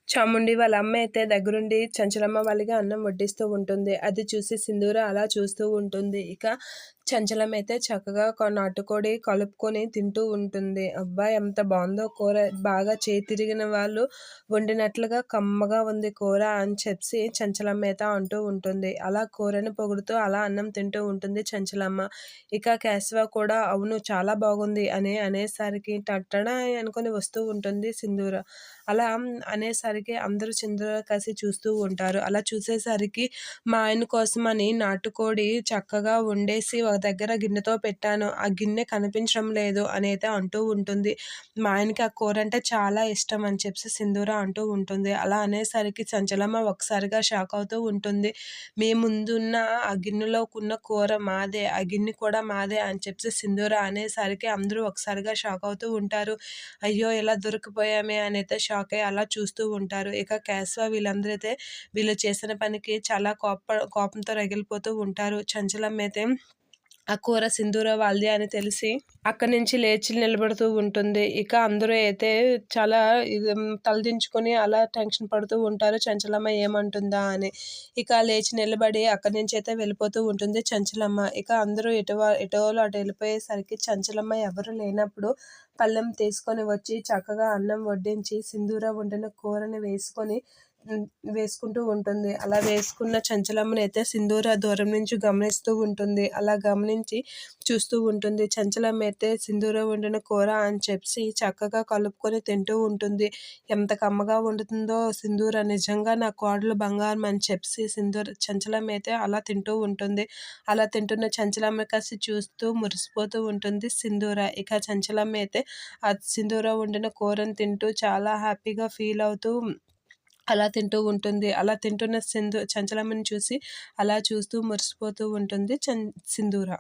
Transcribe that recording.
చాముండి వాళ్ళ అమ్మ అయితే దగ్గరుండి చంచలమ్మ వాళ్ళకి అన్నం వడ్డిస్తూ ఉంటుంది. అది చూసి సింధూర అలా చూస్తూ ఉంటుంది. ఇక చంచలమ్మ అయితే చక్కగా నాటుకోడి కలుపుకొని తింటూ ఉంటుంది. అబ్బా! ఎంత బావుందో కూర, బాగా చేయి తిరిగిన వాళ్ళు వండినట్లుగా కమ్మగా ఉంది కూర అని చెప్పి చంచలమ్మ అయితే అంటూ ఉంటుంది. అలా కూరని పొగుడుతూ అలా అన్నం తింటూ ఉంటుంది చంచలమ్మ. ఇక కేశవ కూడా అవును చాలా బాగుంది అని అనేసరికి టట్టడాయ్ అనుకోని వస్తూ ఉంటుంది సింధూర. అలా అనేసరికి అందరూ సింధూర కలిసి చూస్తూ ఉంటారు. అలా చూసేసరికి మా ఆయన కోసమని నాటుకోడి చక్కగా వండేసి ఒక దగ్గర గిన్నెతో పెట్టాను. ఆ గిన్నె కనిపించడం లేదు అని అయితే అంటూ ఉంటుంది. మా ఆయనకి ఆ కూర అంటే చాలా ఇష్టం అని చెప్పి సింధూర అంటూ ఉంటుంది. అలా అనేసరికి చంచలమ్మ ఒక్కసారిగా షాక్ అవుతూ ఉంటుంది. మీ ముందున్న ఆ గిన్నెలోకున్న కూర మాదే, ఆ గిన్నె కూడా మాదే అని చెప్పి సింధూర అనేసరికి అందరూ ఒకసారిగా షాక్ అవుతూ ఉంటారు. అయ్యో! ఇలా దొరికిపోయామే అని అయితే షాక్ అయ్యి అలా చూస్తూ ఉంటారు. ఇక కేశవ వీళ్ళందరూ అయితే వీళ్ళు చేసిన పనికి చాలా కోపంతో రగిలిపోతూ ఉంటారు. చంచలమ్మ అయితే ఆ కూర సింధూర వాళ్ళది అని తెలిసి అక్కడి నుంచి లేచి నిలబడుతూ ఉంటుంది. ఇక అందరూ అయితే చాలా తలదించుకొని అలా టెన్షన్ పడుతూ ఉంటారు చంచలమ్మ ఏమంటుందా అని. ఇక లేచి నిలబడి అక్కడి నుంచి అయితే వెళ్ళిపోతూ ఉంటుంది చంచలమ్మ. ఇక అందరూ ఎటోలు అటు వెళ్ళిపోయేసరికి చంచలమ్మ ఎవరు లేనప్పుడు పళ్ళెం తీసుకొని వచ్చి చక్కగా అన్నం వడ్డించి సింధూర వండిన కూరని వేసుకుంటూ ఉంటుంది. అలా వేసుకున్న చంచలమ్మనైతే సింధూర దూరం నుంచి గమనిస్తూ ఉంటుంది. అలా గమనించి చూస్తూ ఉంటుంది. చంచలమ్మ అయితే సింధూర వండిన కూర అని చెప్పి చక్కగా కలుపుకొని తింటూ ఉంటుంది. ఎంత కమ్మగా వండుతుందో సింధూర, నిజంగా నా కోడలు బంగారం అని చెప్పి చంచలమ్మ అయితే అలా తింటూ ఉంటుంది. అలా తింటున్న చంచలమ్మ కాసి చూస్తూ మురిసిపోతూ ఉంటుంది సింధూర. ఇక చంచలమ్మ అయితే ఆ సింధూర వండిన కూరని తింటూ చాలా హ్యాపీగా ఫీల్ అవుతూ అలా తింటూ ఉంటుంది. అలా తింటున్న చంచలమ్మని చూసి అలా చూస్తూ మురిసిపోతూ ఉంటుంది సింధూర.